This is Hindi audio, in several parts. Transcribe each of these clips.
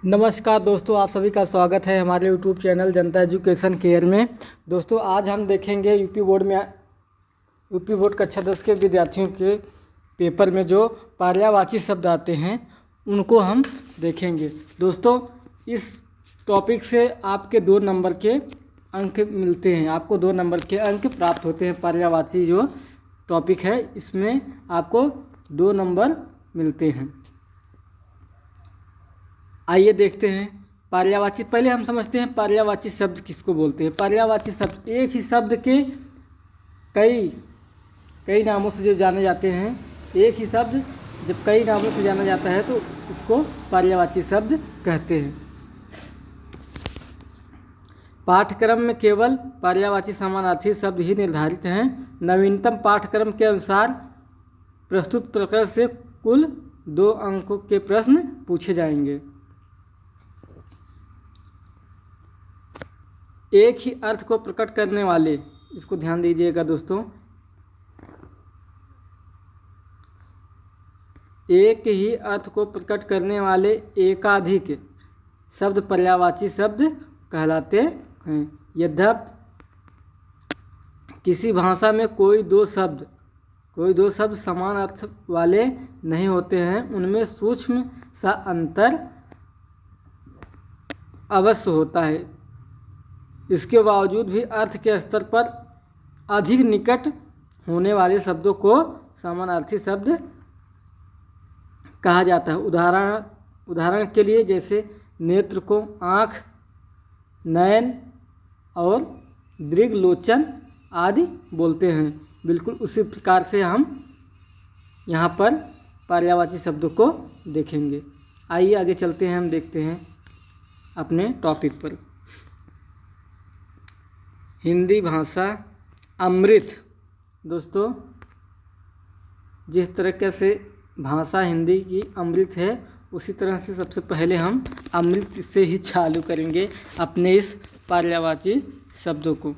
नमस्कार दोस्तों, आप सभी का स्वागत है हमारे यूट्यूब चैनल जनता एजुकेशन केयर में। दोस्तों आज हम देखेंगे यूपी बोर्ड कक्षा 10 के विद्यार्थियों के पेपर में जो पर्यायवाची शब्द आते हैं उनको हम देखेंगे। दोस्तों इस टॉपिक से आपके 2 नंबर के अंक मिलते हैं, आपको 2 नंबर के अंक प्राप्त होते हैं। पर्यायवाची जो टॉपिक है इसमें आपको 2 नंबर मिलते हैं। आइए देखते हैं पर्यायवाची। पहले हम समझते हैं पर्यायवाची शब्द किसको बोलते हैं। पर्यायवाची शब्द एक ही शब्द के कई नामों से जो जाने जाते हैं। एक ही शब्द जब कई नामों से जाना जाता है तो उसको पर्यायवाची शब्द कहते हैं। पाठ्यक्रम में केवल पर्यायवाची समानार्थी शब्द ही निर्धारित हैं। नवीनतम पाठ्यक्रम के अनुसार प्रस्तुत प्रकरण से कुल 2 अंकों के प्रश्न पूछे जाएंगे। एक ही अर्थ को प्रकट करने वाले, इसको ध्यान दीजिएगा दोस्तों, एक ही अर्थ को प्रकट करने वाले एकाधिक शब्द पर्यायवाची शब्द कहलाते हैं। यद्यपि किसी भाषा में कोई दो शब्द समान अर्थ वाले नहीं होते हैं, उनमें सूक्ष्म सा अंतर अवश्य होता है। इसके बावजूद भी अर्थ के स्तर पर अधिक निकट होने वाले शब्दों को समानार्थी शब्द कहा जाता है। उदाहरण के लिए जैसे नेत्र को आँख, नयन और दृग्लोचन आदि बोलते हैं। बिल्कुल उसी प्रकार से हम यहाँ पर पर्यायवाची शब्दों को देखेंगे। आइए आगे चलते हैं, हम देखते हैं अपने टॉपिक पर। हिंदी भाषा अमृत। दोस्तों जिस तरीके से भाषा हिंदी की अमृत है, उसी तरह से सबसे पहले हम अमृत से ही चालू करेंगे अपने इस पर्यायवाची शब्दों को।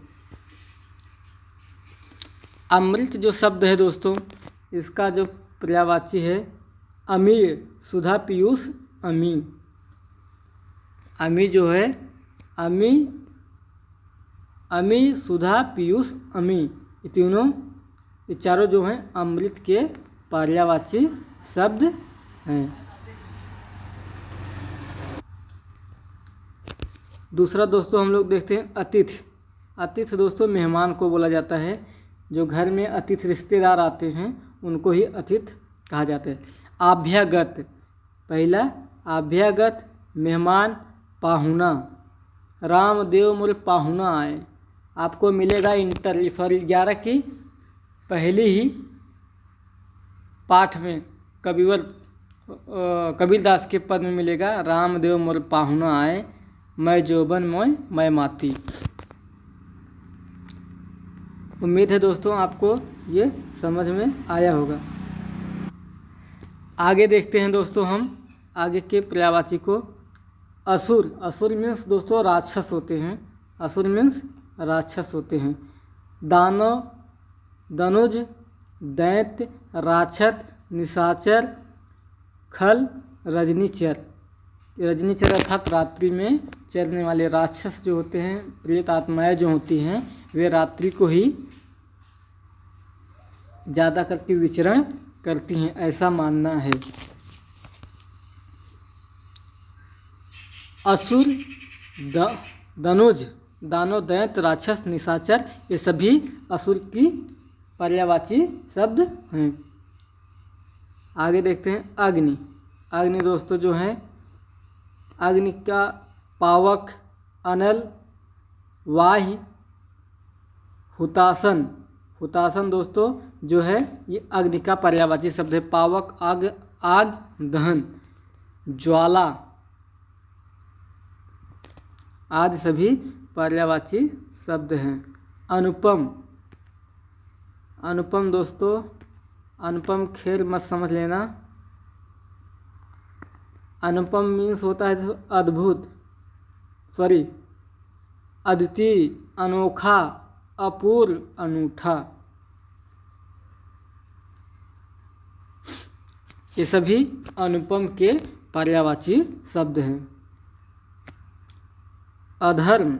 अमृत जो शब्द है दोस्तों, इसका जो पर्यायवाची है अमीय, सुधा पीयूष अमी। अमी जो है अमी सुधा पीयूष अमी, ये चारों जो हैं अमृत के पर्यायवाची शब्द हैं। दूसरा दोस्तों हम लोग देखते हैं अतिथि। अतिथि दोस्तों मेहमान को बोला जाता है। जो घर में अतिथि रिश्तेदार आते हैं उनको ही अतिथि कहा जाता है। आभ्यागत, पहला आभ्यागत मेहमान, पाहुना। रामदेव मोर पाहुना आए, आपको मिलेगा 11 की पहली ही पाठ में कबीरदास के पद में मिलेगा, रामदेव मोर पाहुना आए, मैं जोबन मोय मैं माती। उम्मीद है दोस्तों आपको ये समझ में आया होगा। आगे देखते हैं दोस्तों हम आगे के पर्यायवाची को। असुर मीन्स दोस्तों राक्षस होते हैं। असुर मीन्स राक्षस होते हैं। दानव, दनुज, दैत्य, राक्षस, निशाचर, खल, रजनीचर। रजनीचर अर्थात रात्रि में चलने वाले राक्षस जो होते हैं, प्रेत आत्माएं जो होती हैं, वे रात्रि को ही ज़्यादा करके विचरण करती हैं, ऐसा मानना है। असुर, दनुज, दानव, दैत्य, राक्षस, निशाचर, ये सभी असुर की पर्यायवाची शब्द हैं। आगे देखते हैं अग्नि। अग्नि दोस्तों जो हैं, अग्नि का पावक, अनल, वाह्य, हुतासन। हुतासन दोस्तों जो है ये अग्नि का पर्यायवाची शब्द है। पावक, आग, दहन, ज्वाला आदि सभी पर्यायवाची शब्द हैं। अनुपम। अनुपम दोस्तों, अनुपम खेल मत समझ लेना। अनुपम मीन्स होता है अद्वितीय, अनोखा, अपूर्व, अनूठा। ये सभी अनुपम के पर्यायवाची शब्द हैं। अधर्म,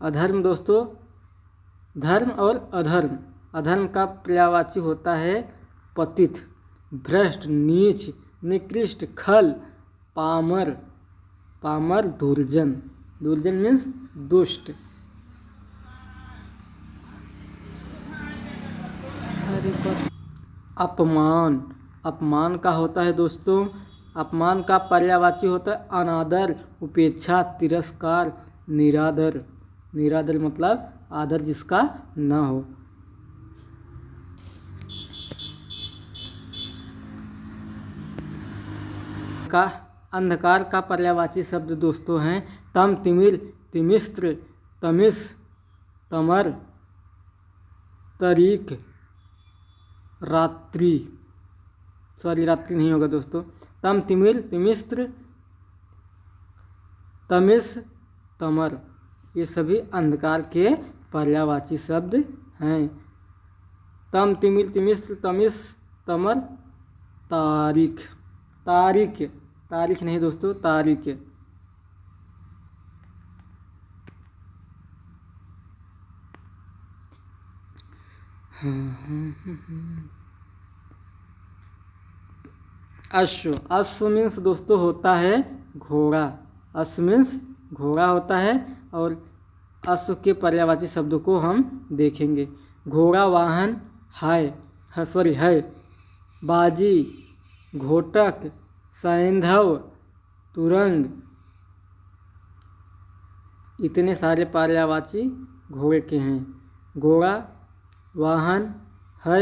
अधर्म दोस्तों, धर्म और अधर्म। अधर्म का पर्यायवाची होता है पतित, भ्रष्ट, नीच, निकृष्ट, खल, पामर। पामर दुर्जन, दुर्जन मीन्स दुष्ट। अपमान, अपमान का होता है दोस्तों, अपमान का पर्यायवाची होता है अनादर, उपेक्षा, तिरस्कार, निरादर। निरादर मतलब आदर जिसका न हो। का अंधकार का पर्यायवाची शब्द दोस्तों हैं तम, तिमिर, तिमिस्त्र, तमिस, तमर, तरीक, रात्रि। सॉरी, रात्रि नहीं होगा दोस्तों। तम, तिमिर, तिमिस्त्र, तमिस, तमर, ये सभी अंधकार के पर्यायवाची शब्द हैं। तम, तिमिर, तिमिस्त्र, तमिस, तमर, तारीख। तारीख, तारीख नहीं दोस्तों, तारीख। अश्व, अश्व मीन्स दोस्तों होता है घोड़ा। अश्व मीन्स घोड़ा होता है। और अश्व के पर्यायवाची शब्दों को हम देखेंगे। घोड़ा वाहन है, बाजी, घोटक, सैंधव, तुरंग, इतने सारे पर्यायवाची घोड़े के हैं। घोड़ा, वाहन, है,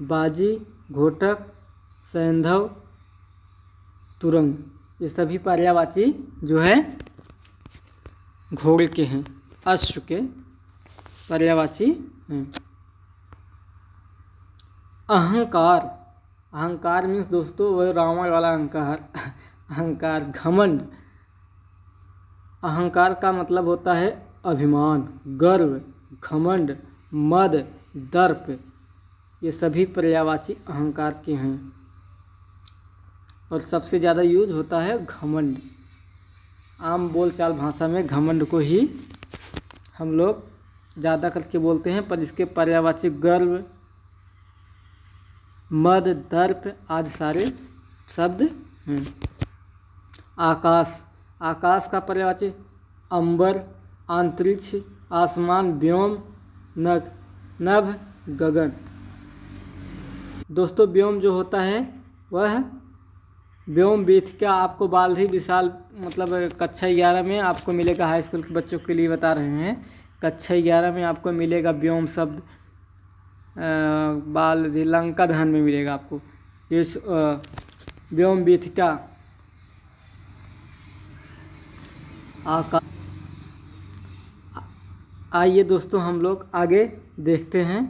बाजी, घोटक, सैंधव, तुरंग, ये सभी पर्यायवाची जो है घोड़े के हैं, अश्व के पर्यायवाची हैं। अहंकार, अहंकार मीन्स दोस्तों वह रावण वाला अहंकार। अहंकार, घमंड। अहंकार का मतलब होता है अभिमान, गर्व, घमंड, मद, दर्प, ये सभी पर्यायवाची अहंकार के हैं। और सबसे ज़्यादा यूज होता है घमंड। आम बोलचाल भाषा में घमंड को ही हम लोग ज़्यादा करके बोलते हैं, पर इसके पर्यायवाची गर्व, मद, दर्प आदि सारे शब्द हैं। आकाश, आकाश का पर्यायवाची अंबर, अंतरिक्ष, आसमान, व्योम, नभ, गगन। दोस्तों व्योम जो होता है वह व्योम वेदिका आपको बाल ही विशाल मतलब कक्षा 11 में आपको मिलेगा। हाई स्कूल के बच्चों के लिए बता रहे हैं, कक्षा 11 में आपको मिलेगा व्योम शब्द। बाल लंका दहन में मिलेगा आपको ये व्योम वेदिका। आइए दोस्तों हम लोग आगे देखते हैं।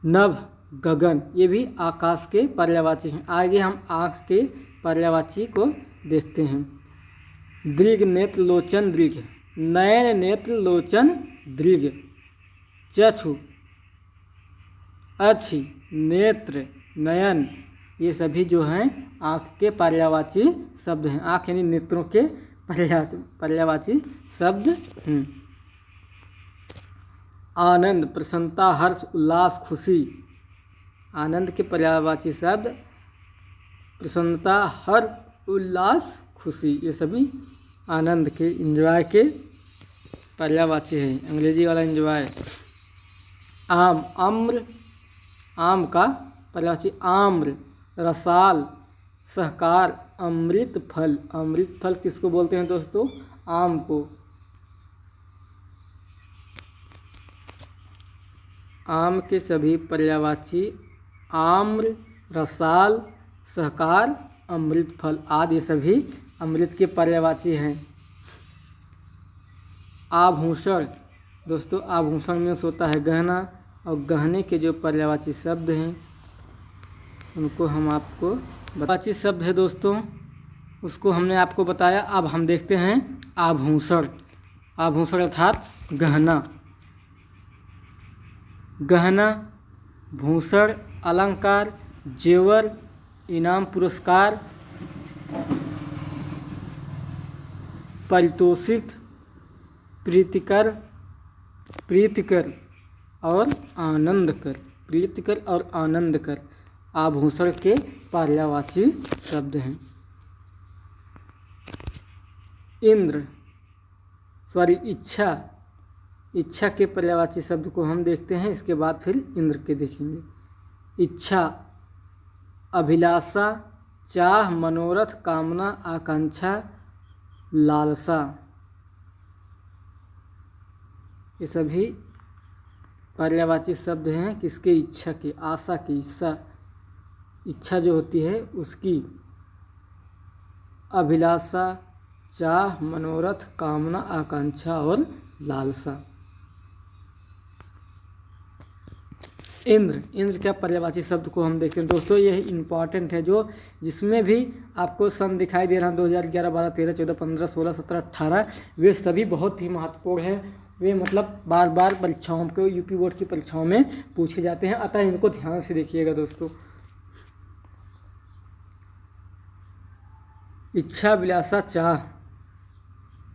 नभ, गगन, ये भी आकाश के पर्यायवाची हैं। आगे हम आँख के पर्यायवाची को देखते हैं। दृग, नेत्र, लोचन, दृग, नयन, नेत्र, लोचन, दृग, चक्षु, अच्छी, नेत्र, नयन, ये सभी जो हैं आँख के पर्यायवाची शब्द हैं। आँख यानी नेत्रों के पर्यायवाची शब्द हैं। आनंद, प्रसन्नता, हर्ष, उल्लास, खुशी, आनंद के पर्यायवाची शब्द प्रसन्नता, हर्ष, उल्लास, खुशी, ये सभी आनंद के, इंजॉय के पर्यायवाची है। अंग्रेजी वाला इंजॉय। आम, अम्र, आम का पर्यायवाची आम्र, रसाल, सहकार, अमृत फल। अमृत फल किसको बोलते हैं दोस्तों? आम को। आम के सभी पर्यायवाची आम्र, रसाल, सहकार, अमृत फल आदि सभी अमृत के पर्यायवाची हैं। आभूषण, दोस्तों आभूषण में होता है गहना, और गहने के जो पर्यायवाची शब्द हैं उनको हम आपको पर्यायवाची शब्द है दोस्तों, उसको हमने आपको बताया। अब हम देखते हैं आभूषण। आभूषण अर्थात गहना। गहना, भूषण, अलंकार, जेवर, इनाम, पुरस्कार, परितोषित, प्रीतिकर, प्रीतिकर और आनंदकर, प्रीतिकर और आनंदकर आभूषण के पर्यायवाची शब्द हैं। इंद्र इच्छा, इच्छा के पर्यायवाची शब्द को हम देखते हैं, इसके बाद फिर इंद्र के देखेंगे। इच्छा, अभिलाषा, चाह, मनोरथ, कामना, आकांक्षा, लालसा, ये सभी पर्यायवाची शब्द हैं किसके? इच्छा के, आशा की। इच्छा जो होती है उसकी। अभिलाषा, चाह, मनोरथ, कामना, आकांक्षा और लालसा। इंद्र क्या पर्यायवाची शब्द को हम देखते हैं दोस्तों, यह इम्पॉर्टेंट है, जो जिसमें भी आपको सन दिखाई दे रहा है 2011, 12, 13, 14, 15, 16, 17, 18, वे सभी बहुत ही महत्वपूर्ण हैं। वे मतलब बार बार परीक्षाओं को, यूपी बोर्ड की परीक्षाओं में पूछे जाते हैं, अतः इनको ध्यान से देखिएगा दोस्तों। इच्छा, अभिलाषा, चाह,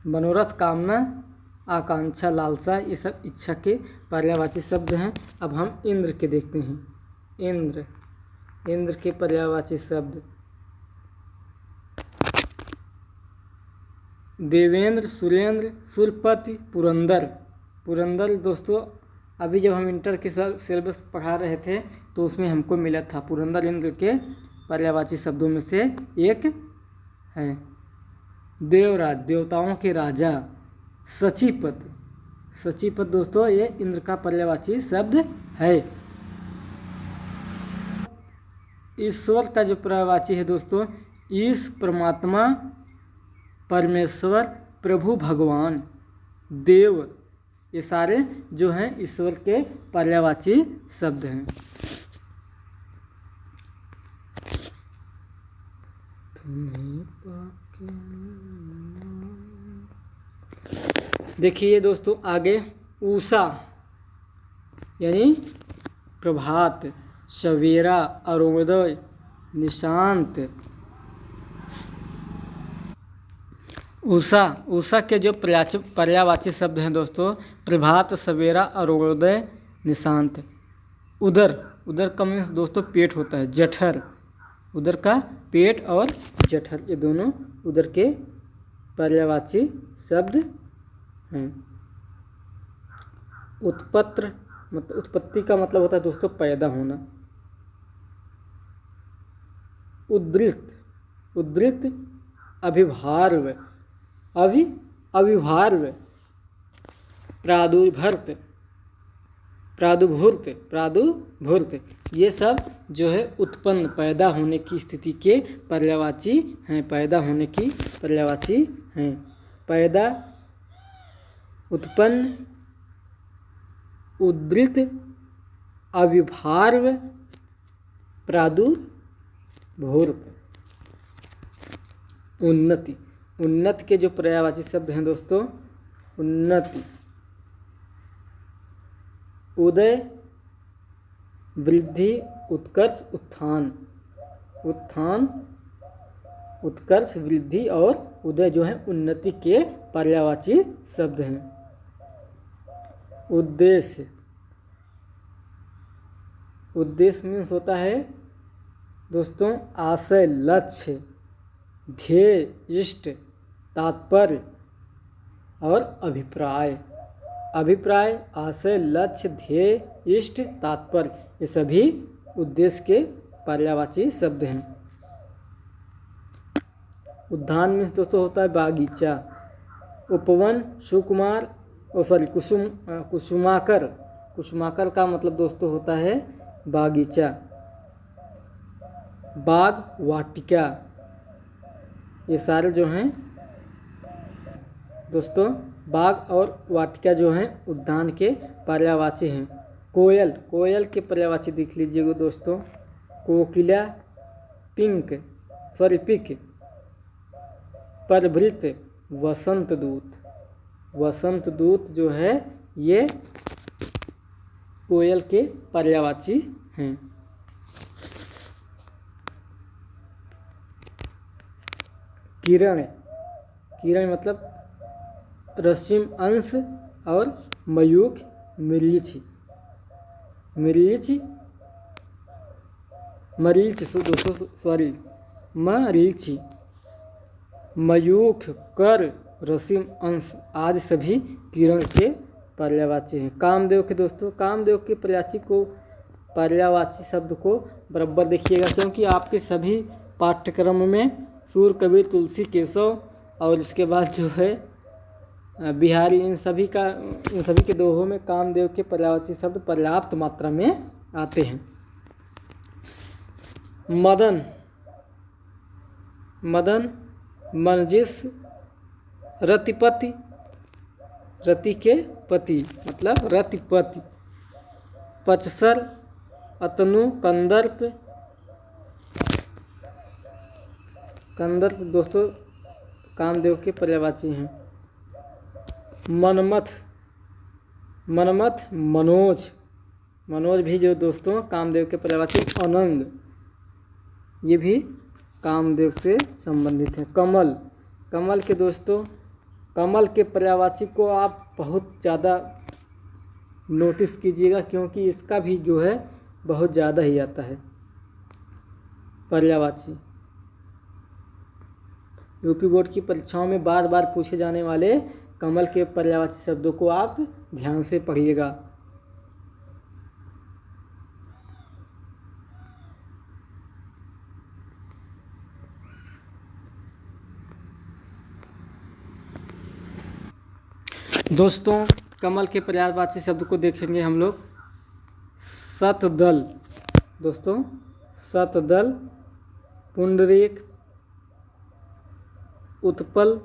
मनोरथ, कामना, आकांक्षा, लालसा, ये सब इच्छा के पर्यायवाची शब्द हैं। अब हम इंद्र के देखते हैं। इंद्र के पर्यायवाची शब्द देवेंद्र, सुरेंद्र, सुरपति, पुरंदर। पुरंदर दोस्तों अभी जब हम इंटर के सिलेबस पढ़ा रहे थे तो उसमें हमको मिला था। पुरंदर इंद्र के पर्यायवाची शब्दों में से एक है। देवराज, देवताओं के राजा। सचिपत दोस्तों ये इंद्र का पर्यायवाची शब्द है। ईश्वर का जो पर्यायवाची है दोस्तों, ईश, परमात्मा, परमेश्वर, प्रभु, भगवान, देव, ये सारे जो हैं ईश्वर के पर्यायवाची शब्द हैं। देखिए दोस्तों आगे, उषा यानी प्रभात, सवेरा, अरुणोदय, निशांत। उषा के जो पर्यायवाची शब्द हैं दोस्तों, प्रभात, सवेरा, अरुणोदय, निशांत। उदर का मीन्स दोस्तों पेट होता है। जठर, उदर का पेट और जठर, ये दोनों उदर के पर्यायवाची शब्द हैं। उत्पत्ति का मतलब होता है दोस्तों पैदा होना। उद्धृत, अभिभार्व, प्रादुर्भूत, ये सब जो है उत्पन्न, पैदा होने की स्थिति के पर्यायवाची हैं। पैदा होने की पर्यायवाची हैं। पैदा, उत्पन्न, उद्धृत, अभिभार्व, प्रादुर्भूत। उन्नति के जो पर्यायवाची शब्द हैं दोस्तों, उन्नति, उदय, वृद्धि, उत्कर्ष, उत्थान, उत्कर्ष, वृद्धि और उदय जो है उन्नति के पर्यायवाची शब्द हैं। उद्देश्य मीन्स होता है दोस्तों आशय, लक्ष्य, ध्येय, इष्ट, तात्पर्य और अभिप्राय। आशय, लक्ष्य, ध्येय, इष्ट, तात्पर्य, ये सभी उद्देश्य के पर्यायवाची शब्द हैं। उद्यान में दोस्तों होता है बागीचा। उपवन, सुकुमार, कुसुमाकर का मतलब दोस्तों होता है बागीचा। बाग, वाटिका, ये सारे जो हैं दोस्तों बाग और वाटिका जो हैं उद्यान के पर्यायवाची हैं। कोयल के पर्यायवाची देख लीजिएगा दोस्तों, कोकिला, पिक, परभृत, वसंत दूत जो है ये कोयल के पर्यायवाची हैं। किरण मतलब रश्मि अंश और मयूख मरीचि दोस्तों सॉरी मरीचि मयूख कर रश्मि अंश आदि सभी किरण के पर्यायवाची हैं। कामदेव के दोस्तों कामदेव के पर्यायवाची शब्द को बराबर देखिएगा, क्योंकि आपके सभी पाठ्यक्रम में सूर कबीर तुलसी केशव और इसके बाद जो है बिहारी इन सभी के दोहों में कामदेव के पर्यायवाची शब्द पर्याप्त मात्रा में आते हैं। मदन मनजिस रतिपति रति के पति मतलब रतिपति। पचसर अतनु कंदर्प दोस्तों कामदेव के पर्यायवाची हैं। मनमथ मनोज भी जो दोस्तों कामदेव के पर्यायवाची। अनंग ये भी कामदेव से संबंधित है। कमल के दोस्तों कमल के पर्यायवाची को आप बहुत ज़्यादा नोटिस कीजिएगा, क्योंकि इसका भी जो है बहुत ज़्यादा ही आता है पर्यायवाची। यूपी बोर्ड की परीक्षाओं में बार बार पूछे जाने वाले कमल के पर्यायवाची शब्दों को आप ध्यान से पढ़िएगा। दोस्तों कमल के पर्यायवाची शब्द को देखेंगे हम लोग। शतदल दोस्तों शतदल, पुंडरीक, उत्पल,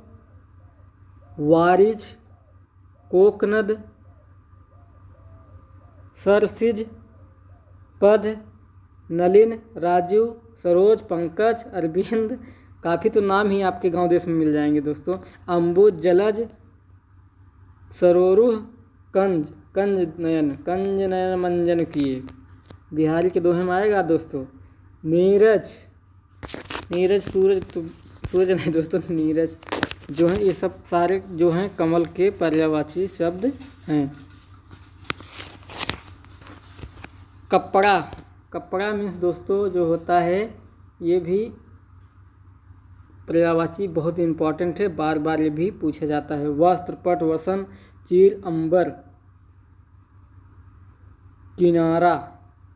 वारिज, कोकनद, सरसिज, पद, नलिन, राजू, सरोज, पंकज, अरविंद, काफ़ी तो नाम ही आपके गांव देश में मिल जाएंगे दोस्तों। अम्बुज, जलज, सरोरुह, कंज नयन मंजन किए, बिहारी के दोहे में आएगा दोस्तों। नीरज सूरज नहीं दोस्तों, नीरज जो है, ये सब सारे जो हैं कमल के पर्यायवाची शब्द हैं। कपड़ा मीन्स दोस्तों जो होता है ये भी पर्यायवाची बहुत इम्पॉर्टेंट है, बार बार ये भी पूछा जाता है। वस्त्र, पट, वसन, चीर, अंबर।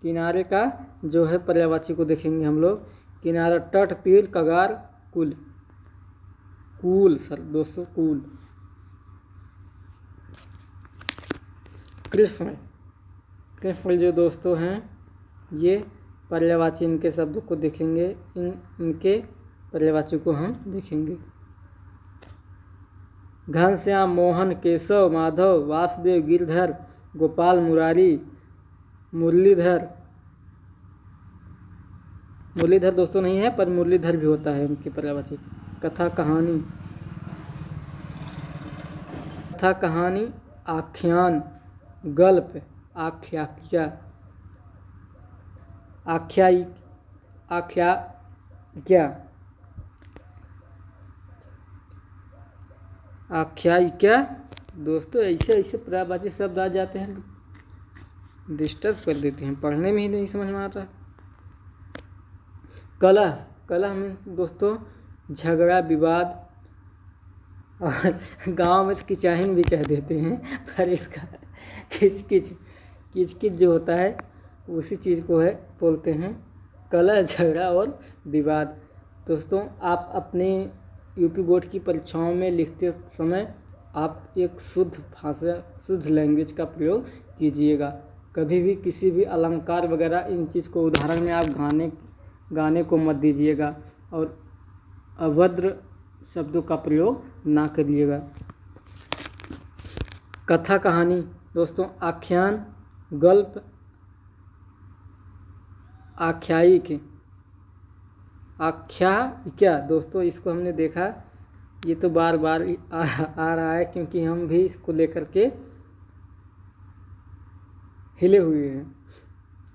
किनारे का जो है पर्यायवाची को देखेंगे हम लोग। किनारा, तट, तीर, कगार, कूल सर दोस्तों कूल। कृष्ण जो दोस्तों हैं ये पर्यायवाची इनके शब्दों को देखेंगे, इनके पर्यायवाची को हम देखेंगे। घनश्याम, मोहन, केशव, माधव, वासुदेव, गिरधर, गोपाल, मुरारी, मुरलीधर दोस्तों नहीं है, पर मुरलीधर भी होता है उनके पर्यायवाची। कथा कहानी, आख्यान, गल्प, आख्यायिका, दोस्तों ऐसे पर्यायवाची शब्द आ जाते हैं तो डिस्टर्ब कर देते हैं, पढ़ने में ही नहीं समझ में आता। कलह में दोस्तों झगड़ा, विवाद, और गांव में किचाहिन भी कह देते हैं, पर इसका किचकिच जो होता है उसी चीज़ को है बोलते हैं कलह, झगड़ा और विवाद। दोस्तों आप अपने यूपी बोर्ड की परीक्षाओं में लिखते समय आप एक शुद्ध भाषा, शुद्ध लैंग्वेज का प्रयोग कीजिएगा। कभी भी किसी भी अलंकार वगैरह इन चीज़ को उदाहरण में आप गाने को मत दीजिएगा, और अभद्र शब्दों का प्रयोग ना करिएगा। कथा कहानी दोस्तों आख्यान, गल्प, आख्यायिका दोस्तों इसको हमने देखा, ये तो बार बार आ रहा है क्योंकि हम भी इसको लेकर के हिले हुए हैं।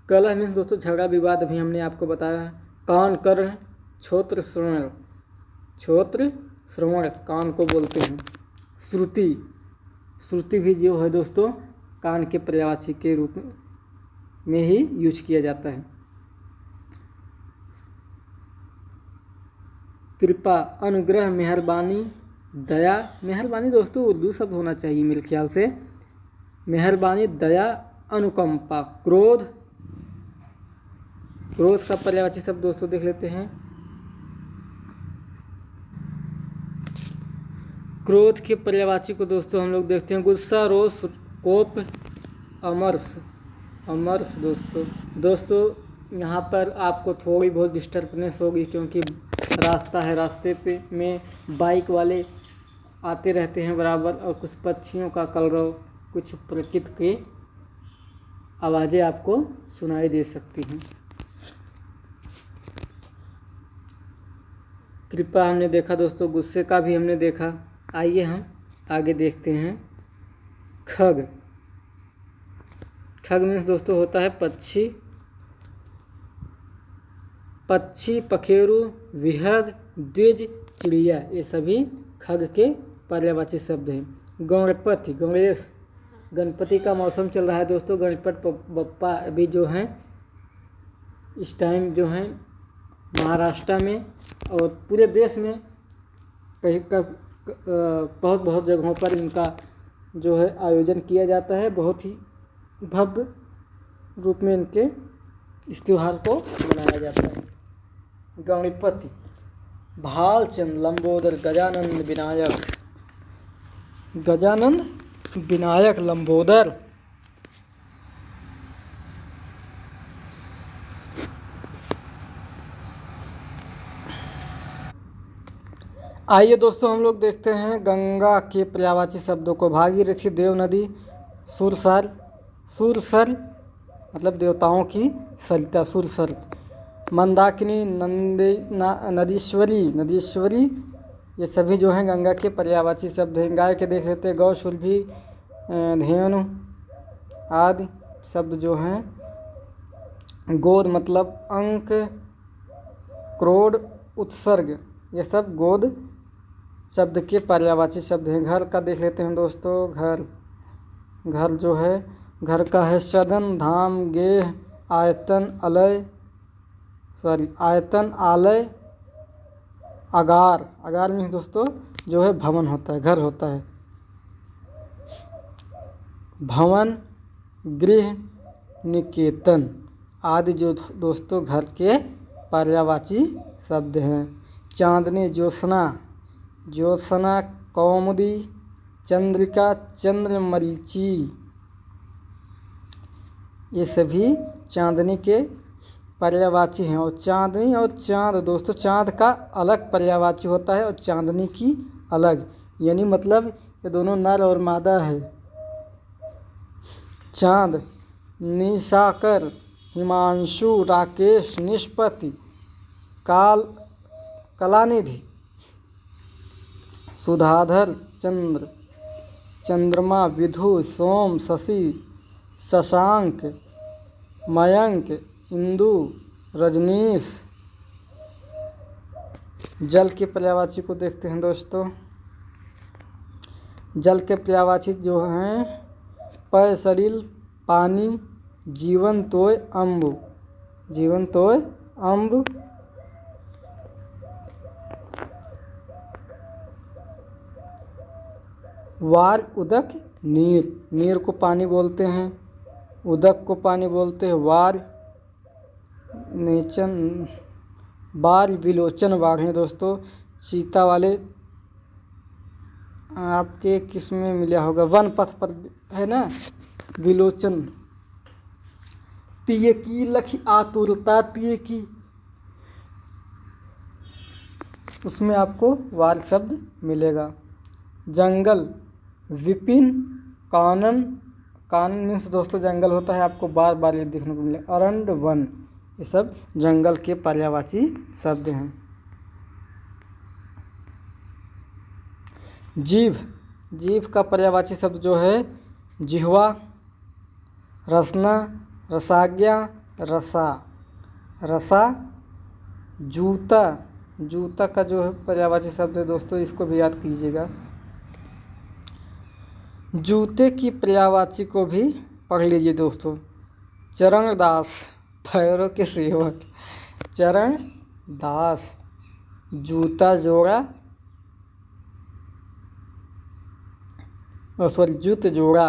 कलह में दोस्तों झगड़ा विवाद भी हमने आपको बताया। कान, कर, छ्रोत्र, श्रवण, कान को बोलते हैं। श्रुति, श्रुति भी जो है दोस्तों कान के पर्यायवाची के रूप में ही यूज किया जाता है। कृपा, अनुग्रह, मेहरबानी, दया। मेहरबानी दोस्तों उर्दू शब्द होना चाहिए मेरे ख्याल से। मेहरबानी, दया, अनुकंपा। क्रोध, क्रोध का पर्यायवाची शब्द दोस्तों देख लेते हैं। क्रोध के पर्यायवाची को दोस्तों हम लोग देखते हैं गुस्सा, रोष, कोप, अमर्ष। अमर्ष दोस्तों यहाँ पर आपको थोड़ी बहुत डिस्टर्बनेस होगी क्योंकि रास्ता है, रास्ते पे में बाइक वाले आते रहते हैं बराबर, और कुछ पक्षियों का कलरव, कुछ प्रकृति की आवाज़ें आपको सुनाई दे सकती हैं। कृपा हमने देखा दोस्तों, गुस्से का भी हमने देखा। आइए हम आगे देखते हैं। खग, खग मीन्स दोस्तों होता है पक्षी। पक्षी, पखेरु, विहग, द्विज, चिड़िया, ये सभी खग के पर्यायवाची शब्द हैं। गणपति, गणेश, गणपति का मौसम चल रहा है दोस्तों। गणपति बप्पा अभी जो हैं इस टाइम जो हैं महाराष्ट्र में और पूरे देश में कहीं का बहुत जगहों पर इनका जो है आयोजन किया जाता है। बहुत ही भव्य रूप में इनके इस त्योहार को मनाया जाता है। गणपति, भालचंद, लंबोदर, गजानंद, विनायक। गजानंद, विनायक, लंबोदर। आइए दोस्तों हम लोग देखते हैं गंगा के पर्यायवाची शब्दों को। भागीरथी, देव नदी, सुरसर, सुरसर मतलब देवताओं की सरिता, सुरसर। मंदाकिनी, नदीश्वरी, नदीश्वरी, ये सभी जो हैं गंगा के पर्यायवाची शब्द हैं। गाय के देख लेते हैं गौशुल्भी, धेनु आदि शब्द जो हैं। गोद मतलब अंक, क्रोड, उत्सर्ग, ये सब गोद शब्द के पर्यायवाची शब्द हैं। घर का देख लेते हैं दोस्तों। घर, घर जो है घर का है सदन, धाम, गेह, आयतन, आयतन, आलय, अगार। अगार में दोस्तों जो है भवन होता है, घर होता है। भवन, गृह, निकेतन आदि जो दोस्तों घर के पर्यायवाची शब्द हैं। चांदनी, ज्योत्सना, ज्योत्सना, कौमुदी, चंद्रिका, चंद्रमरीचि, ये सभी चांदनी के पर्यायवाची हैं। और चांदनी और चांद दोस्तों, चांद का अलग पर्यायवाची होता है और चांदनी की अलग, यानी मतलब ये दोनों नर और मादा है। चांद, निशाकर, हिमांशु, राकेश, निष्पत्ति, कलानिधि, सुधाधर, चंद्र, चंद्रमा, विधु, सोम, शशि, शशांक, मयंक, इंदु, रजनीश। जल के पर्यायवाची को देखते हैं दोस्तों। जल के पर्यायवाची जो हैं पय, सलिल, पानी, जीवन, तोय, अम्ब, जीवन, तोय, अम्ब। वार, उदक, नीर, नीर को पानी बोलते हैं, उदक को पानी बोलते हैं। वार, नेचन, बार, विलोचन बाघ हैं दोस्तों। सीता वाले आपके किस में मिला होगा, वन पथ पर है ना, विलोचन। पिए की, लखी, आतुरता, पिए की, उसमें आपको वार शब्द मिलेगा। जंगल, विपिन, कानन, कानन मीन्स दोस्तों जंगल होता है, आपको बार बार ये देखने को मिले। अरंड, वन, ये सब जंगल के पर्यायवाची शब्द हैं। जीभ, जीभ का पर्यायवाची शब्द जो है जिह्वा, रसना, रसाज्ञा, रसा, रसा। जूता, जूता का जो है पर्यायवाची शब्द है दोस्तों, इसको भी याद कीजिएगा। जूते की पर्यायवाची को भी पढ़ लीजिए दोस्तों। चरण दास, पैरों के सेवक। चरण दास, जूता जोड़ा, जूत जोड़ा।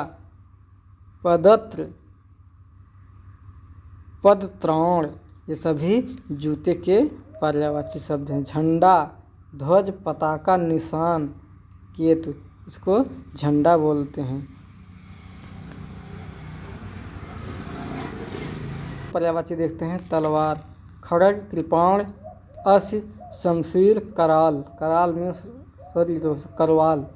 पदत्र, पदत्राण, ये सभी जूते के पर्यायवाची शब्द हैं। झंडा, ध्वज, पताका, निशान, केतु, इसको झंडा बोलते हैं। पर्यायवाची देखते हैं। तलवार, खड्ग, कृपाण, अस्य, शमशीर, कराल। कराल में दोस्तों करवाल।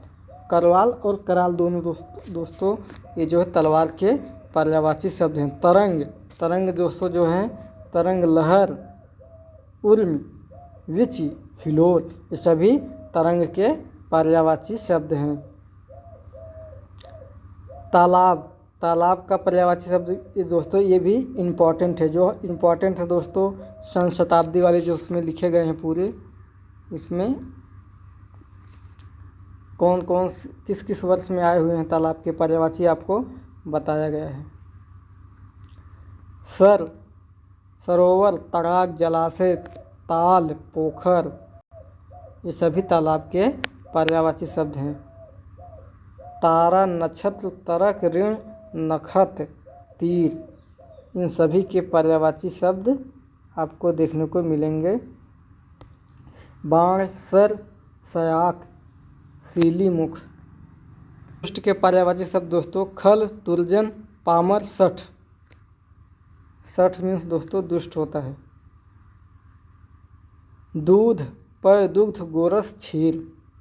करवाल और कराल दोनों दोस्तों ये जो है तलवार के पर्यायवाची शब्द हैं। तरंग, तरंग दोस्तों जो हैं तरंग, लहर, उर्म, विचि, हिलोर, ये सभी तरंग के पर्यायवाची शब्द हैं। तालाब, तालाब का पर्यायवाची शब्द ये दोस्तों ये भी इम्पॉर्टेंट है। जो इम्पॉर्टेंट है दोस्तों सन शताब्दी वाले जो उसमें लिखे गए हैं पूरे, इसमें कौन कौन किस किस वर्ष में आए हुए हैं तालाब के पर्यायवाची आपको बताया गया है। सर, सरोवर, तड़ाग, जलाशय, ताल, पोखर, ये सभी तालाब के पर्यायवाची शब्द हैं। तारा, नक्षत्र, तरक, ऋण, नखत, तीर, इन सभी के पर्यायवाची शब्द आपको देखने को मिलेंगे। बाण, सर, सयाक, सीली मुख। दुष्ट के पर्यायवाची शब्द दोस्तों खल, तुर्जन, पामर, सठ। सठ मीन्स दोस्तों दुष्ट होता है। दूध, पय, दुग्ध, गोरस, क्षीर।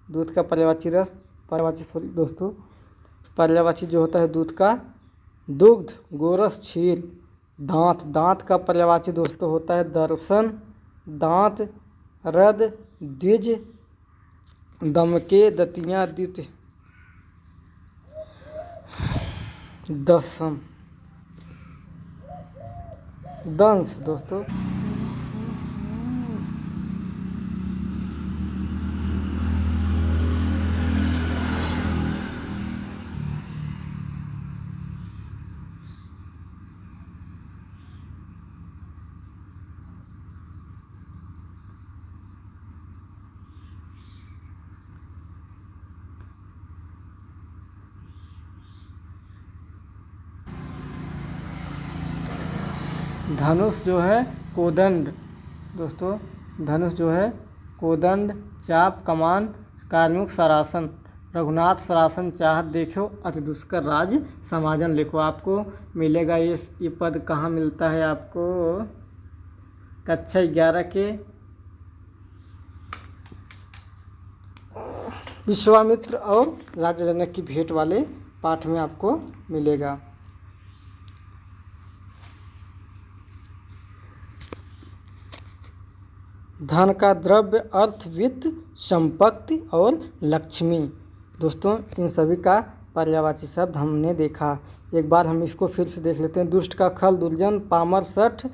दूध का पर्यायवाची दोस्तों पर्यायवाची जो होता है दूध का दुग्ध, गोरस, क्षीर। दांत, दांत का पर्यायवाची दोस्तों होता है दर्शन, दांत, रद, द्विज, दमके, दतियाँ, द्वित, दसम, दंश दोस्तों। धनुष जो है कोदंड दोस्तों, धनुष जो है कोदंड, चाप, कमान, कार्मुक, सरासन। रघुनाथ सरासन चाहत देखो, अति दुष्कर राज समाजन लिखो। आपको मिलेगा ये पद कहाँ मिलता है आपको? कक्षा 11 के विश्वामित्र और राजा जनक की भेंट वाले पाठ में आपको मिलेगा। धन का द्रव्य, अर्थ, वित्त, संपत्ति और लक्ष्मी। दोस्तों इन सभी का पर्यायवाची शब्द हमने देखा। एक बार हम इसको फिर से देख लेते हैं। दुष्ट का खल, दुर्जन, पामर, सठ,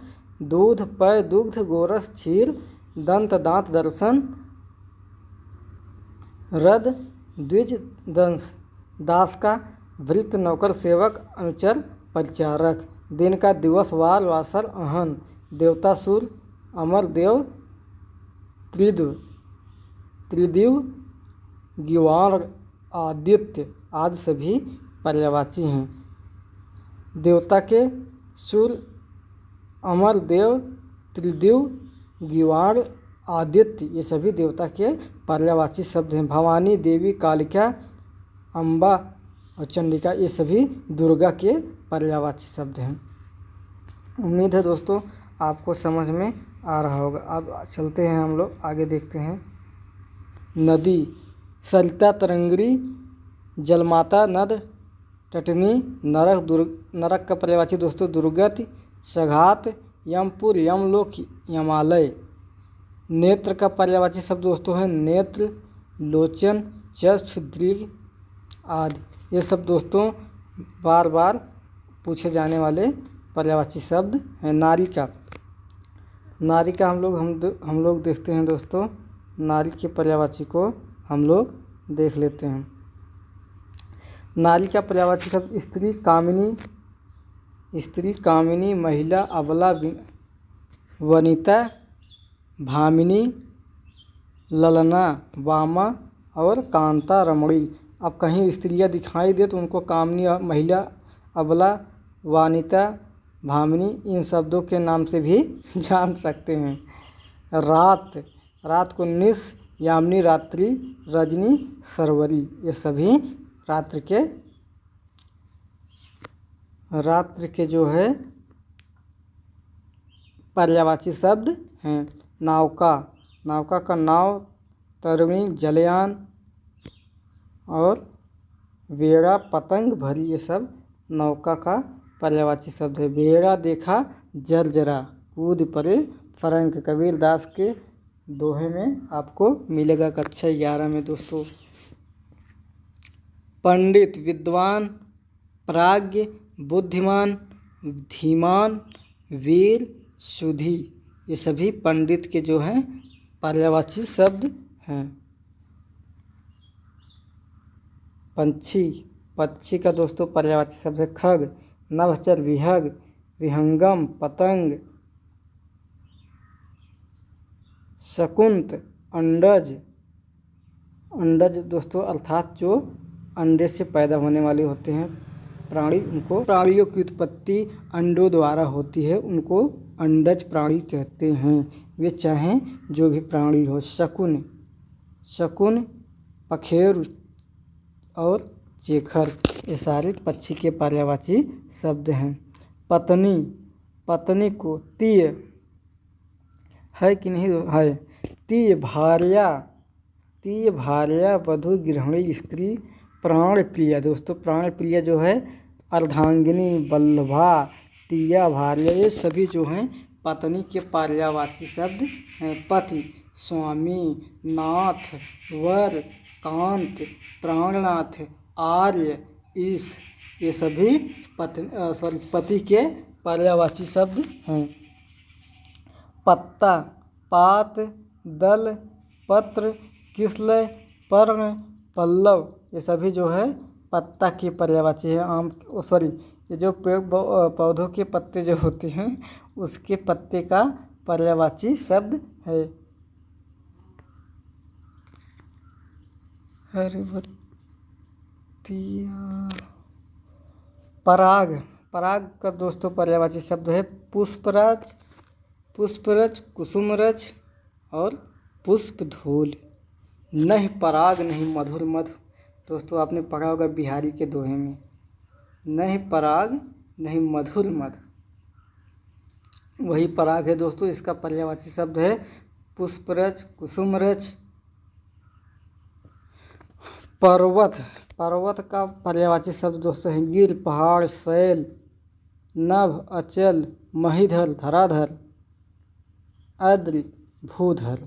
दूध, पय, दुग्ध, गोरस, क्षीर, दंत, दांत, दर्शन, रद, द्विज, दंश। दास का भृत्य, नौकर, सेवक, अनुचर, परिचारक। दिन का दिवस, वार, वासर, अहन। देवता सूर्य, अमर देव, त्रिदिव, गिवाण, आदित्य आदि सभी पर्यायवाची हैं। देवता के सूर्य, अमर देव, त्रिदिव, गिवाण, आदित्य ये सभी देवता के पर्यायवाची शब्द हैं। भवानी, देवी, कालिका, अम्बा और चंडिका ये सभी दुर्गा के पर्यायवाची शब्द हैं। उम्मीद है दोस्तों आपको समझ में आ रहा होगा। अब चलते हैं हम लोग आगे देखते हैं। नदी, सरिता, तरंगरी, जलमाता, नद, टटनी, नरक। नरक का पर्यायवाची दोस्तों दुर्गति, सघात, यमपुर, यमलोक, यमालय। नेत्र का पर्यायवाची शब्द दोस्तों है नेत्र, लोचन, चक्षु, दृग आदि। ये सब दोस्तों बार बार पूछे जाने वाले पर्यायवाची शब्द हैं। नारी का, नारी का हम लोग देखते हैं दोस्तों। नारी के पर्यायवाची को हम लोग देख लेते हैं। नारी का पर्यायवाची शब्द स्त्री, कामिनी, महिला, अबला, वनिता, भामिनी, ललना, वामा और कांता, रमणी। अब कहीं स्त्रियां दिखाई दे तो उनको कामिनी, महिला, अबला, वानिता, भामिनी इन शब्दों के नाम से भी जान सकते हैं। रात को निश, यामिनी, रात्रि, रजनी, सरवरी ये सभी रात्र के जो है पर्यायवाची शब्द हैं। नौका का नाव, तरुणी, जलयान और बेड़ा, पतंग, भरी ये सब नौका का पर्यायवाची शब्द है। बेड़ा देखा जर्जरा, कूद पड़े फरंक, कबीरदास के दोहे में आपको मिलेगा कक्षा 11 में दोस्तों। पंडित, विद्वान, प्राज्ञ, बुद्धिमान, धीमान, वीर, सुधी ये सभी पंडित के जो हैं पर्यायवाची शब्द हैं। पक्षी का दोस्तों पर्यायवाची शब्द है खग, नभचर, विहग, विहंगम, पतंग, शकुंत, अंडज दोस्तों अर्थात जो अंडे से पैदा होने वाले होते हैं प्राणी, उनको प्राणियों की उत्पत्ति अंडों द्वारा होती है, उनको अंडज प्राणी कहते हैं। वे चाहे जो भी प्राणी हो। शकुन, पखेरु और चेखर ये सारे पक्षी के पर्यायवाची शब्द हैं। पत्नी को तीय है कि नहीं है, तीय भार्या, वधु, गृहिणी, स्त्री, प्राण प्रिया दोस्तों प्राण प्रिया जो है अर्धांगिनी, वल्लभा, तीया, भार्या ये सभी जो हैं पत्नी के पर्यायवाची शब्द हैं। पति, स्वामी, नाथ, वर, कांत, प्राणनाथ, आर्य, ईश ये सभी पति के पर्यायवाची शब्द हैं। पत्ता, पात, दल, पत्र, किस्लय, पर्ण, पल्लव ये सभी जो है पत्ता के पर्यायवाची है। ये जो पौधों के पत्ते जो होते हैं उसके पत्ते का पर्यायवाची शब्द है। पराग का दोस्तों पर्यायवाची शब्द है पुष्पराज, कुसुमरज और पुष्पधूल। नहीं पराग नहीं मधुर मधु दोस्तों आपने पढ़ा होगा बिहारी के दोहे में, नहीं पराग नहीं मधुर मधु वही पराग है दोस्तों। इसका पर्यायवाची शब्द है पुष्परज, कुसुमरज। पर्वत का पर्यायवाची शब्द दोस्तों है गिर, पहाड़, शैल, नभ, अचल, महीधर, धराधर, अद्र, भूधर।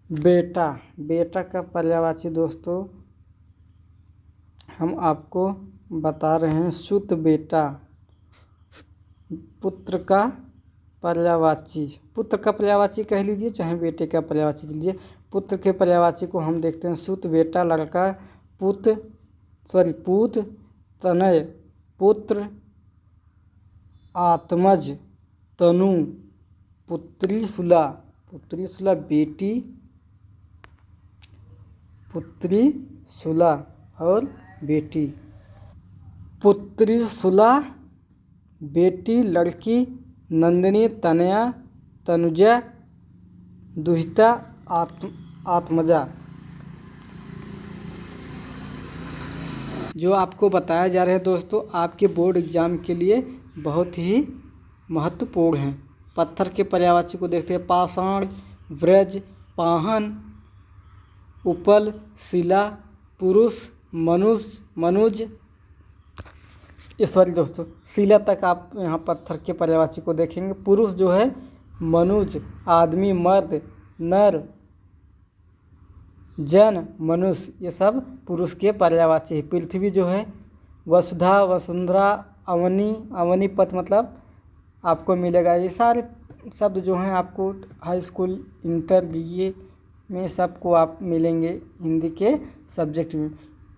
बेटा का पर्यायवाची दोस्तों हम आपको बता रहे हैं सुत बेटा। पुत्र का पर्यायवाची कह लीजिए चाहे बेटे का पर्यायवाची कह लीजिए। पुत्र के पर्यायवाची को हम देखते हैं सुत बेटा, लड़का, पूत, तनय, पुत्र, आत्मज, तनु, पुत्री सुला बेटी, पुत्री सुला और बेटी। पुत्री सुला बेटी, लड़की, नंदिनी, तनया, तनुजा, दुहिता, आत्मजा। जो आपको बताया जा रहा है दोस्तों आपके बोर्ड एग्जाम के लिए बहुत ही महत्वपूर्ण है। पत्थर के पर्यायवाची को देखते हैं पाषाण, व्रज, पाहन, उपल, शिला, पुरुष, मनुज। सॉरी दोस्तों शिला तक आप यहाँ पत्थर के पर्यायवाची को देखेंगे। पुरुष जो है मनुज, आदमी, मर्द, नर, जन, मनुष्य ये सब पुरुष के पर्यायवाची है। पृथ्वी जो है वसुधा, वसुंधरा, अवनी पथ मतलब आपको मिलेगा। ये सारे शब्द जो हैं आपको हाई स्कूल, इंटर, बीए में सबको आप मिलेंगे हिंदी के सब्जेक्ट में।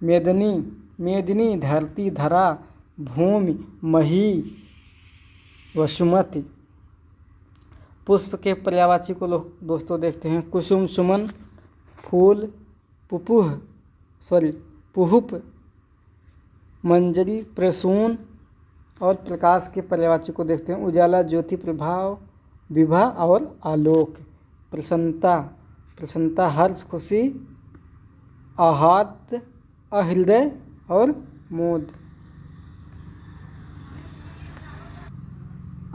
मेदिनी मेदिनी, धरती, धरा, भूमि, मही, वसुमती। पुष्प के पर्यायवाची को लोग दोस्तों देखते हैं। कुसुम, सुमन, फूल, पुहुप, मंजरी, प्रसून। और प्रकाश के पर्यायवाची को देखते हैं। उजाला, ज्योति, प्रभाव, विभा और आलोक। प्रसन्नता, हर्ष, खुशी, आहत, अहृदय और मोद।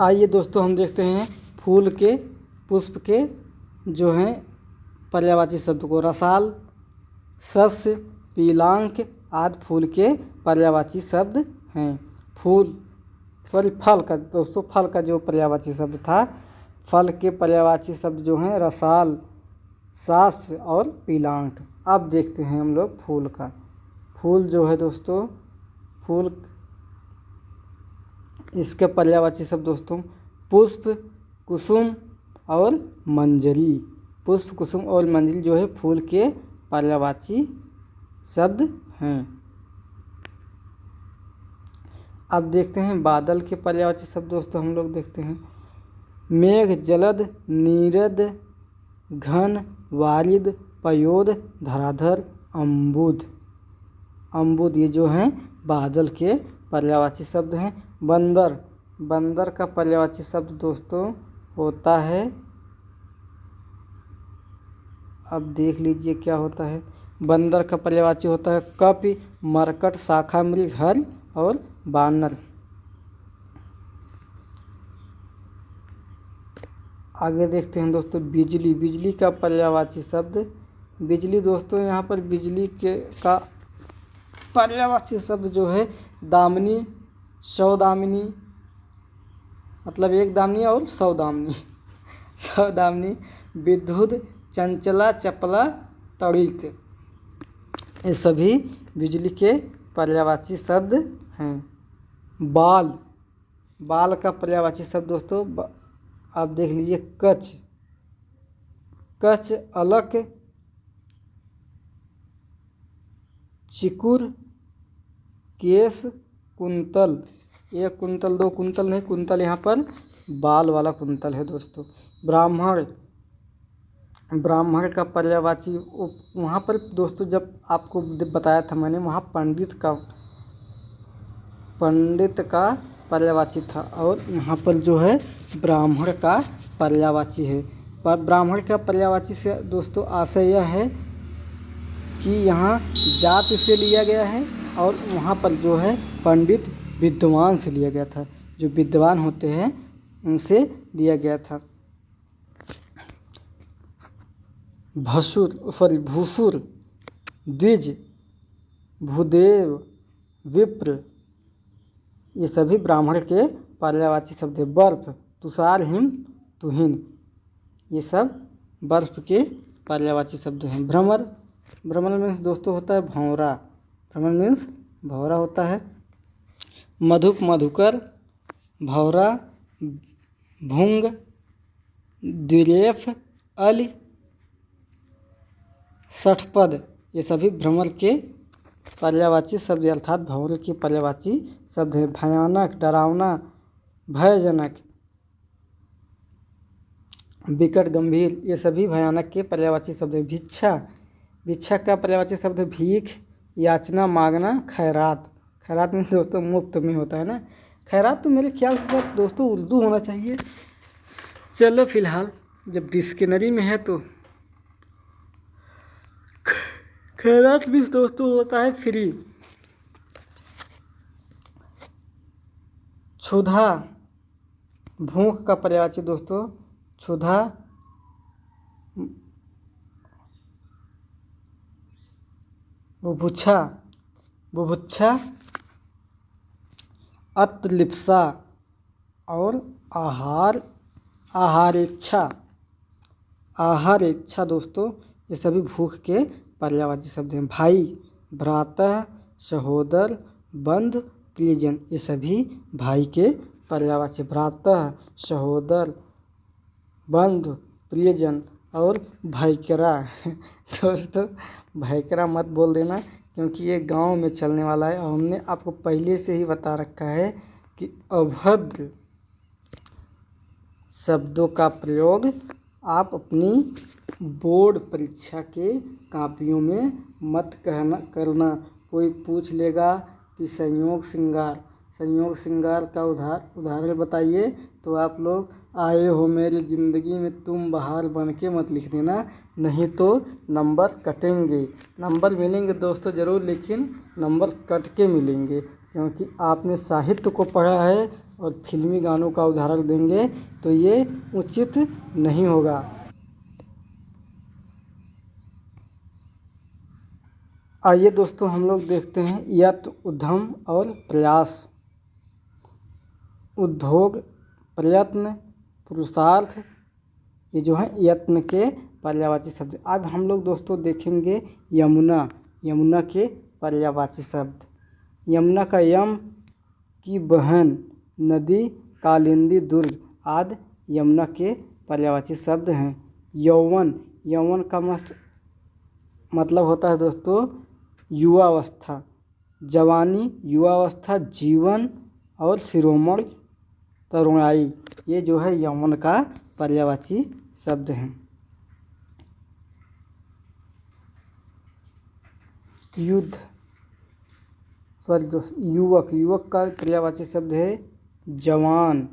आइए दोस्तों हम देखते हैं फूल के, पुष्प के जो हैं पर्यायवाची शब्द को। रसाल, सस्य, पीलांक आदि फूल के पर्यायवाची शब्द हैं। फल का दोस्तों, फल का जो पर्यायवाची शब्द था, फल के पर्यायवाची शब्द जो हैं रसाल, सास्य और पीलांक। अब देखते हैं हम लोग फूल का। फूल जो है दोस्तों, फूल इसके पर्यायवाची शब्द दोस्तों पुष्प, कुसुम और मंजरी। पुष्प, कुसुम और मंजरी जो है फूल के पर्यायवाची शब्द हैं। अब देखते हैं बादल के पर्यायवाची शब्द दोस्तों हम लोग देखते हैं। मेघ, जलद, नीरद, घन, वारिद, पयोद, धराधर, अम्बुद। ये जो हैं बादल के पर्यायवाची शब्द हैं। बंदर का पर्यायवाची शब्द दोस्तों होता है, अब देख लीजिए क्या होता है। बंदर का पर्यायवाची होता है कपि, मरकट, शाखा, मृग, हल और बानर। आगे देखते हैं दोस्तों बिजली का पर्यायवाची शब्द। बिजली दोस्तों यहाँ पर बिजली के का पर्यायवाची शब्द जो है दामिनी, सौदामिनी, मतलब एक दामिनी और सौदामिनी, विद्युत, चंचला, चपला, तड़ित। ये सभी बिजली के पर्यायवाची शब्द हैं। बाल का पर्यायवाची शब्द दोस्तों आप देख लीजिए कच, अलक, चिकुर, केस, कुंतल। एक कुंतल, दो कुंतल नहीं, कुंतल यहाँ पर बाल वाला कुंतल है दोस्तों। ब्राह्मण का पर्यायवाची वहाँ पर दोस्तों जब आपको बताया था मैंने, वहाँ पंडित का पर्यायवाची था, और यहाँ पर जो है ब्राह्मण का पर्यायवाची है। पर ब्राह्मण का पर्यायवाची से दोस्तों आशय यह है कि यहाँ जात से लिया गया है, और वहाँ पर जो है पंडित विद्वान से लिया गया था, जो विद्वान होते हैं उनसे लिया गया था। भूसुर, द्विज, भूदेव, विप्र, ये सभी ब्राह्मण के पर्यायवाची शब्द है। बर्फ, तुषार, हिम, तुहिन, ये सब बर्फ के पर्यायवाची शब्द हैं। भ्रमर मीन्स दोस्तों होता है भौरा। भ्रमर मीन्स भौरा होता है। मधुप, मधुकर, भौरा, भुंग, द्विरेफ, अल, षठपद, ये सभी भ्रमर के पर्यायवाची शब्द अर्थात भौरे के पर्यायवाची शब्द है। भयानक, डरावना, भयजनक, विकट, गंभीर, ये सभी भयानक के पर्यायवाची शब्द है। भिक्षा का पर्यायवाची शब्द है भीख, याचना, मांगना, खैरात। खैरात में दोस्तों मुफ्त में होता है ना। खैरात तो मेरे ख्याल से सब दोस्तों उर्दू होना चाहिए। चलो फिलहाल जब डिक्शनरी में है तो खैरात भी दोस्तों होता है फ्री। क्षुधा, भूख का पर्यायवाची दोस्तों क्षुधा, बुभुक्षा, अतलिप्सा और आहारेच्छा दोस्तों ये सभी भूख के पर्यायवाची शब्द हैं। भाई, भ्राता, सहोदर, बंधु, प्रियजन, ये सभी भाई के पर्यायवाची। भ्राता, सहोदर, बंधु, प्रियजन और भाईकरा। दोस्तों भाईकरा मत बोल देना, क्योंकि ये गांव में चलने वाला है और हमने आपको पहले से ही बता रखा है कि अभद्र शब्दों का प्रयोग आप अपनी बोर्ड परीक्षा के कापियों में मत करना। कोई पूछ लेगा कि संयोग श्रृंगार का उदाहरण बताइए, तो आप लोग आए हो मेरी ज़िंदगी में तुम बहार बन के मत लिख देना, नहीं तो नंबर कटेंगे। नंबर मिलेंगे दोस्तों ज़रूर, लेकिन नंबर कट के मिलेंगे, क्योंकि आपने साहित्य को पढ़ा है और फिल्मी गानों का उदाहरण देंगे तो ये उचित नहीं होगा। आइए दोस्तों हम लोग देखते हैं यत्न, उद्यम और प्रयास। उद्योग, प्रयत्न, पुरुषार्थ, ये जो है यत्न के पर्यायवाची शब्द। अब हम लोग दोस्तों देखेंगे यमुना के पर्यायवाची शब्द। यमुना का यम की बहन, नदी, कालिंदी, दुर्ग आदि यमुना के पर्यायवाची शब्द हैं। यौवन का मतलब होता है दोस्तों युवावस्था, जवानी, युवावस्था, जीवन और शिरोमणि, तरुणाई, ये जो है यौवन का पर्यायवाची शब्द हैं। युवक का पर्यायवाची शब्द है जवान,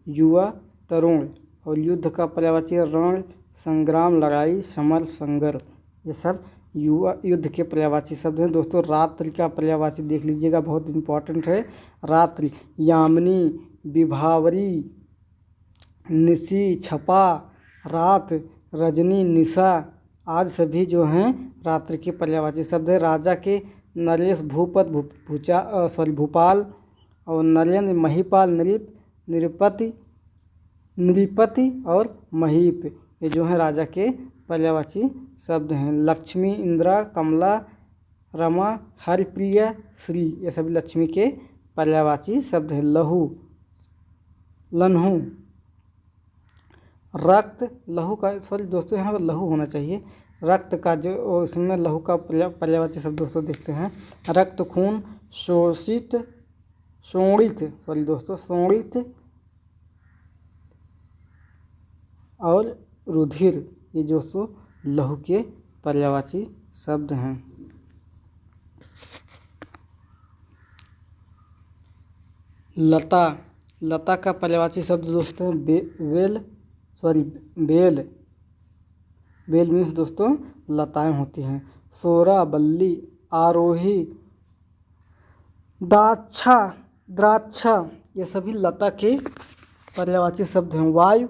युवा, तरुण, और युद्ध का पर्यायवाची रण, संग्राम, लड़ाई, समर, संघर्ष, ये सब युद्ध के पर्यायवाची शब्द हैं। दोस्तों रात्रि का पर्यायवाची देख लीजिएगा, बहुत इम्पोर्टेंट है। रात्रि, यामिनी, विभावरी, निशी, छपा, रात, रजनी, निशा आदि सभी जो हैं रात्रि के पर्यायवाची शब्द है। राजा के नरेश, भूपत, भूपाल, और नरेंद्र, महिपाल, नृपति और महीप, ये जो हैं राजा के पर्यायवाची शब्द हैं। लक्ष्मी, इंदिरा, कमला, रमा, हरिप्रिया, श्री, ये सभी लक्ष्मी के पर्यायवाची शब्द हैं। लन्हू, रक्त, लहू का दोस्तों यहाँ पर लहू होना चाहिए। रक्त का जो उसमें लहू का पर्यायवाची शब्द दोस्तों देखते हैं। रक्त, खून, शोषित, शोणित और रुधिर, ये दोस्तों लहू के पर्यायवाची शब्द हैं। लता का पर्यायवाची शब्द दोस्तों बेल मीन्स दोस्तों लताएं होती हैं। सोरा, बल्ली, आरोही, द्राक्षा, ये सभी लता के पर्यायवाची शब्द हैं। वायु,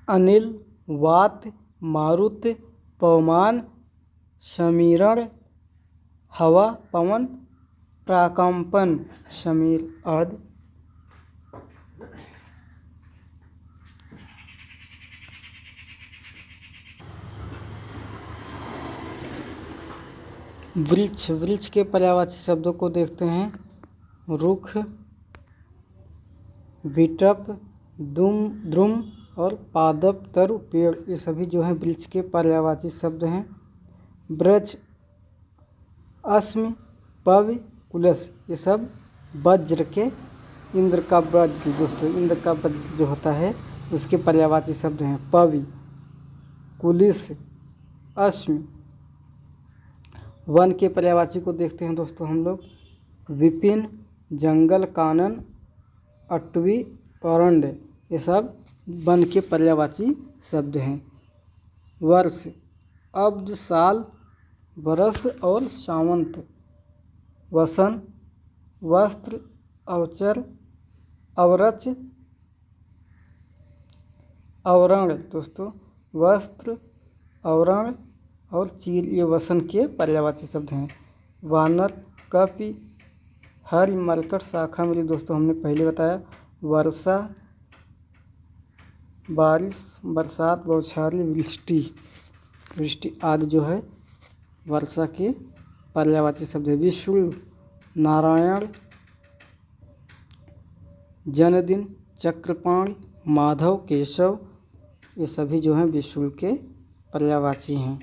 अनिल, वात, मारुत, पवमान, समीरण, हवा, पवन, प्राकंपन, समीर आदि। वृक्ष के पर्यायवाची शब्दों को देखते हैं। रुख, विटप, द्रुम और पादप, तरु, पेड़, ये सभी जो हैं वृक्ष के पर्यायवाची शब्द हैं। वृक्ष, अश्म, पवि, कुलस, ये सब वज्र के, इंद्र का वज्र जो होता है उसके पर्यायवाची शब्द हैं। पवि, कुलिस, अश्म। वन के पर्यायवाची को देखते हैं दोस्तों हम लोग। विपिन, जंगल, कानन, अटवी, अरण्य, ये सब वन के पर्यायवाची शब्द हैं। वर्ष, अब्द, साल, बरस और सावंत। वसन, वस्त्र, अवचर, अवरच, आवरण, दोस्तों वस्त्र, आवरण और चील, ये वसन के पर्यायवाची शब्द हैं। वानर, कपि, हरि, मरकट, शाखा मिली, दोस्तों हमने पहले बताया। वर्षा, बारिश, बरसात, बौछारी, वृष्टि आदि जो है वर्षा के पर्यायवाची शब्द है। विष्णु, नारायण, जन्मदिन, चक्रपाण, माधव, केशव, ये सभी जो हैं विष्णु के पर्यायवाची हैं।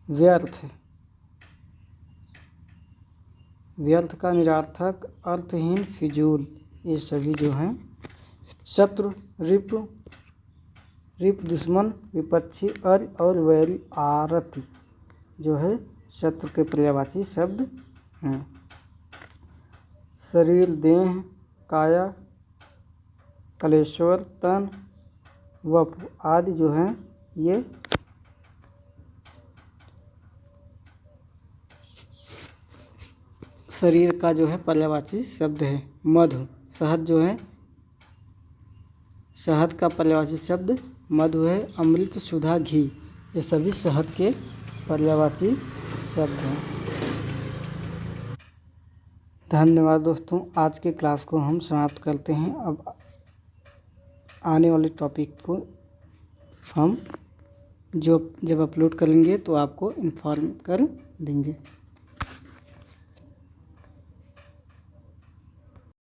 व्यर्थ, व्यर्थ का निरर्थक, अर्थहीन, फिजूल, ये सभी जो हैं। शत्रु, रिप दुश्मन, विपक्षी, अर्य और वैरी, आरति जो है शत्रु के पर्यायवाची शब्द हैं। शरीर, देह, काया, कलेश्वर, तन, वपु आदि जो हैं ये शरीर का जो है पर्यायवाची शब्द है। मधु, शहद जो है, शहद का पर्यायवाची शब्द मधु है। अमृत, सुधा, घी, ये सभी शहद के पर्यायवाची शब्द हैं। धन्यवाद दोस्तों, आज के क्लास को हम समाप्त करते हैं। अब आने वाले टॉपिक को हम जब अपलोड करेंगे तो आपको इन्फॉर्म कर देंगे।